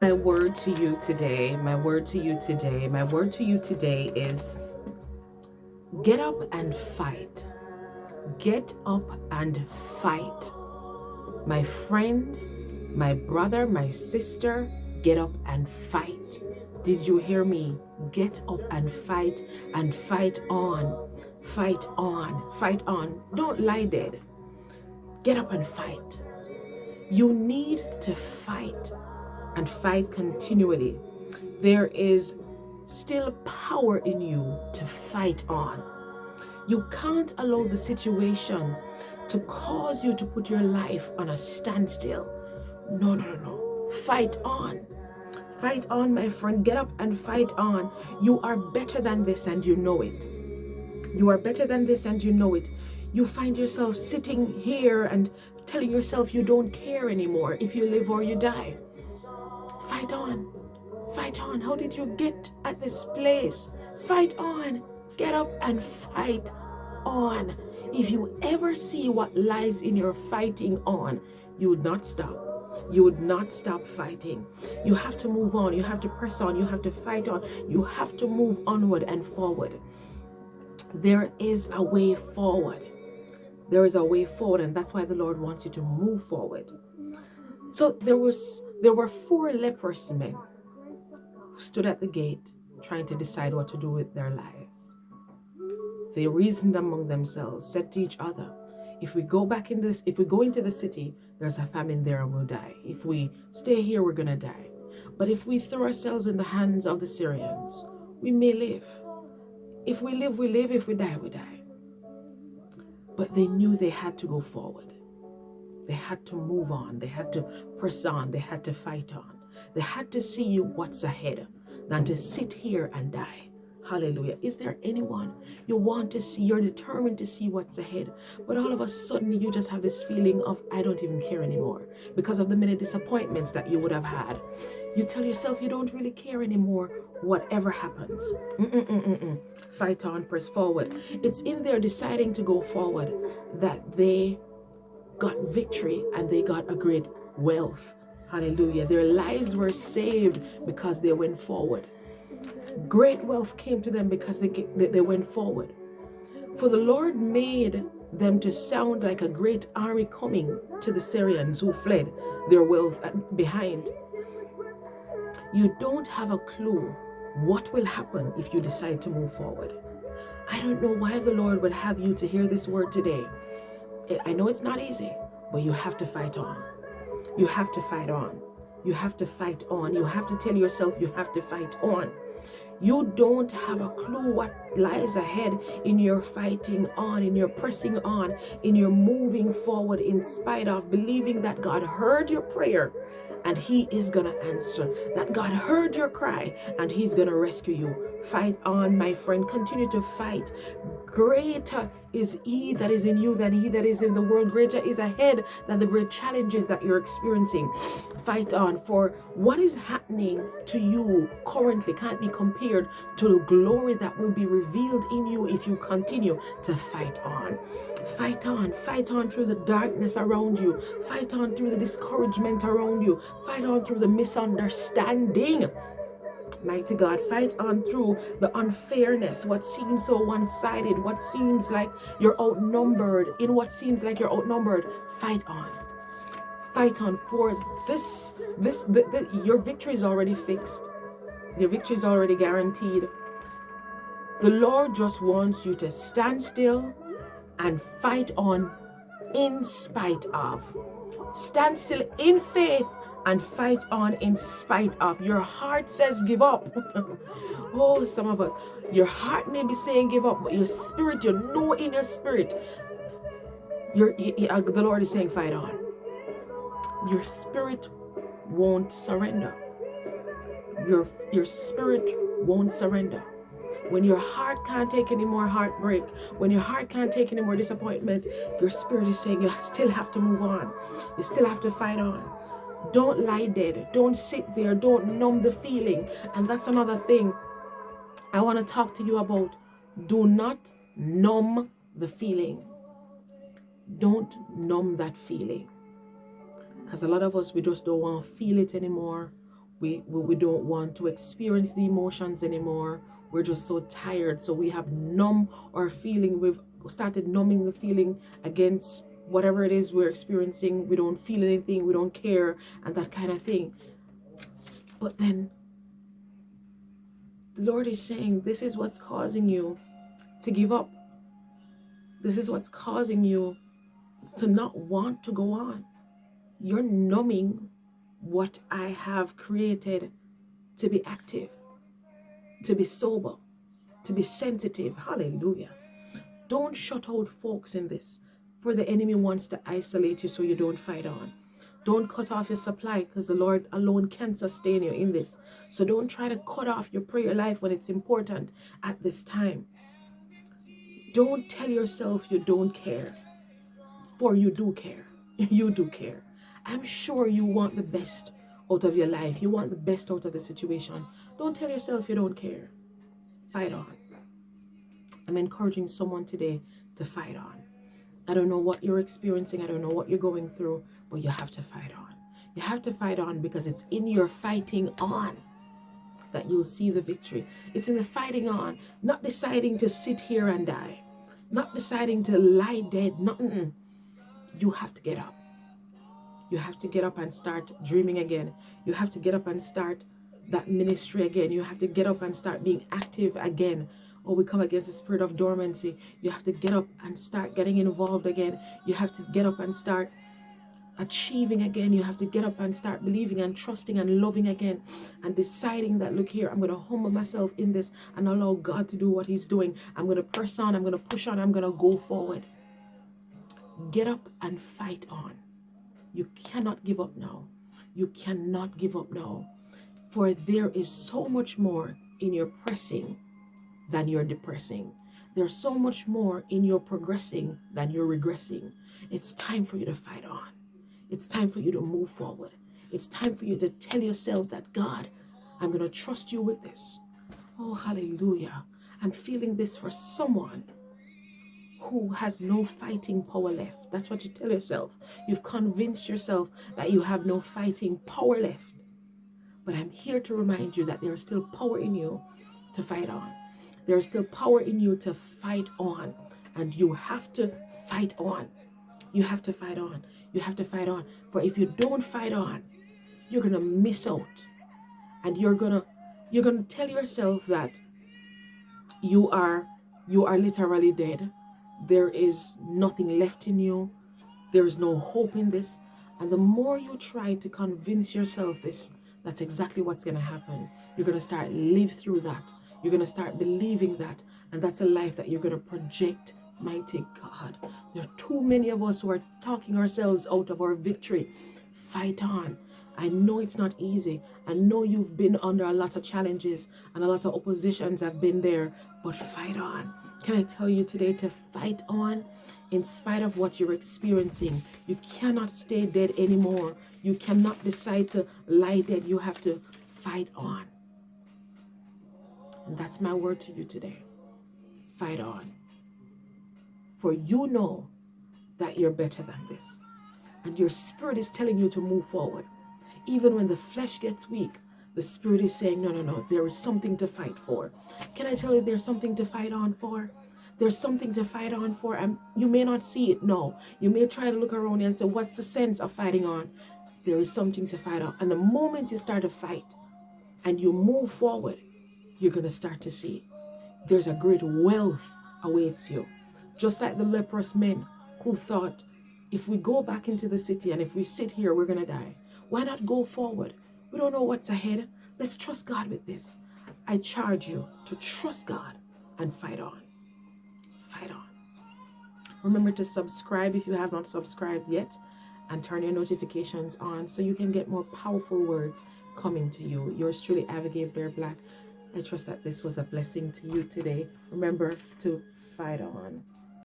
My word to you today, my word to you today, my word to you today is get up and fight. Get up and fight. My friend, my brother, my sister, get up and fight. Did you hear me? Get up and fight on. Fight on. Fight on. Don't lie dead. Get up and fight. You need to fight and fight continually. There is still power in you to fight on. You can't allow the situation to cause you to put your life on a standstill. No, no, no, no. Fight on. Fight on, my friend. Get up and fight on. You are better than this and you know it. You are better than this and you know it. You find yourself sitting here and telling yourself you don't care anymore if you live or you die. Fight on. Fight on. How did you get at this place? Fight on. Get up and fight on. If you ever see what lies in your fighting on, you would not stop. You would not stop fighting. You have to move on. You have to press on. You have to fight on. You have to move onward and forward. There is a way forward. There is a way forward, and that's why the Lord wants you to move forward. So there were 4 leprous men who stood at the gate trying to decide what to do with their lives. They reasoned among themselves, said to each other, if we go into the city, there's a famine there and we'll die. If we stay here, we're gonna die. But if we throw ourselves in the hands of the Syrians, we may live. If we live, we live. If we die, we die. But they knew they had to go forward. They had to move on. They had to press on. They had to fight on. They had to see what's ahead than to sit here and die. Hallelujah. Is there anyone you want to see? You're determined to see what's ahead. But all of a sudden, you just have this feeling of, I don't even care anymore because of the many disappointments that you would have had. You tell yourself you don't really care anymore, whatever happens. Fight on, press forward. It's in their deciding to go forward that they got victory and they got a great wealth. Hallelujah. Their lives were saved because they went forward. Great wealth came to them because they went forward. For the Lord made them to sound like a great army coming to the Syrians who fled their wealth behind. You don't have a clue what will happen if you decide to move forward. I don't know why the Lord would have you to hear this word today. I know it's not easy, but you have to fight on. You have to fight on. You have to fight on. You have to tell yourself you have to fight on. You don't have a clue what lies ahead in your fighting on, in your pressing on, in your moving forward in spite of believing that God heard your prayer and He is going to answer, that God heard your cry and He's going to rescue you. Fight on, my friend. Continue to fight. Greater is He that is in you than he that is in the world. Greater is ahead than the great challenges that you're experiencing. Fight on, for what is happening to you currently can't be compared to the glory that will be revealed in you if you continue to fight on. Fight on through the darkness around you. Fight on through the discouragement around you. Fight on through the misunderstanding. Mighty God, fight on through the unfairness, what seems so one-sided, what seems like you're outnumbered. In what seems like you're outnumbered, fight on. Fight on for your victory is already fixed. Your victory is already guaranteed. The Lord just wants you to stand still and fight on in spite of. Stand still in faith and fight on in spite of. Your heart says give up. Oh, some of us, your heart may be saying give up, but your spirit, you know in your spirit, the Lord is saying fight on. Your spirit won't surrender. Your spirit won't surrender. When your heart can't take any more heartbreak, when your heart can't take any more disappointment, your spirit is saying you still have to move on. You still have to fight on. Don't lie dead. Don't sit there. Don't numb the feeling. And that's another thing I want to talk to you about. Do not numb the feeling. Don't numb that feeling. Because a lot of us, we just don't want to feel it anymore. We don't want to experience the emotions anymore. We're just so tired. So we have numb our feeling. We've started numbing the feeling against whatever it is we're experiencing. We don't feel anything. We don't care, and that kind of thing. But then the Lord is saying, this is what's causing you to give up. This is what's causing you to not want to go on. You're numbing what I have created to be active, to be sober, to be sensitive. Hallelujah. Don't shut out folks in this, for the enemy wants to isolate you so you don't fight on. Don't cut off your supply, because the Lord alone can sustain you in this. So don't try to cut off your prayer life when it's important at this time. Don't tell yourself you don't care, for you do care. You do care. I'm sure you want the best out of your life. You want the best out of the situation. Don't tell yourself you don't care. Fight on. I'm encouraging someone today to fight on. I don't know what you're experiencing. I don't know what you're going through, but you have to fight on. You have to fight on, because it's in your fighting on that you'll see the victory. It's in the fighting on, not deciding to sit here and die, not deciding to lie dead. Nothing. You have to get up. You have to get up and start dreaming again. You have to get up and start that ministry again. You have to get up and start being active again. Or we come against the spirit of dormancy. You have to get up and start getting involved again. You have to get up and start achieving again. You have to get up and start believing and trusting and loving again, and deciding that, look here, I'm going to humble myself in this and allow God to do what he's doing. I'm going to press on. I'm going to push on. I'm going to go forward. Get up and fight on. You cannot give up now. You cannot give up now. For there is so much more in your pressing than your depressing. There's so much more in your progressing than your regressing. It's time for you to fight on. It's time for you to move forward. It's time for you to tell yourself that, God, I'm going to trust you with this. Oh, hallelujah. I'm feeling this for someone who has no fighting power left. That's what you tell yourself. You've convinced yourself that you have no fighting power left. But I'm here to remind you that there is still power in you to fight on. There is still power in you to fight on. And you have to fight on. You have to fight on. You have to fight on. For if you don't fight on, you're going to miss out. And you're going to tell yourself that you are literally dead. There is nothing left in you. There is no hope in this. And the more you try to convince yourself this, that's exactly what's going to happen. You're going to start live through that. You're going to start believing that. And that's a life that you're going to project. Mighty God. There are too many of us who are talking ourselves out of our victory. Fight on. I know it's not easy. I know you've been under a lot of challenges and a lot of oppositions have been there, but fight on. Can I tell you today to fight on in spite of what you're experiencing? You cannot stay dead anymore. You cannot decide to lie dead. You have to fight on. And that's my word to you today. Fight on. For you know that you're better than this. And your spirit is telling you to move forward. Even when the flesh gets weak, the spirit is saying, no, there is something to fight for. Can I tell you there's something to fight on for? There's something to fight on for. And you may not see it, no. You may try to look around and say, what's the sense of fighting on? There is something to fight on. And the moment you start to fight and you move forward, you're going to start to see there's a great wealth awaits you. Just like the leprous men who thought, if we go back into the city and if we sit here, we're going to die. Why not go forward? We don't know what's ahead. Let's trust God with this. I charge you to trust God and fight on. Fight on. Remember to subscribe if you have not subscribed yet, and turn your notifications on so you can get more powerful words coming to you. Yours truly, Abigail Blair-Black. I trust that this was a blessing to you today. Remember to fight on.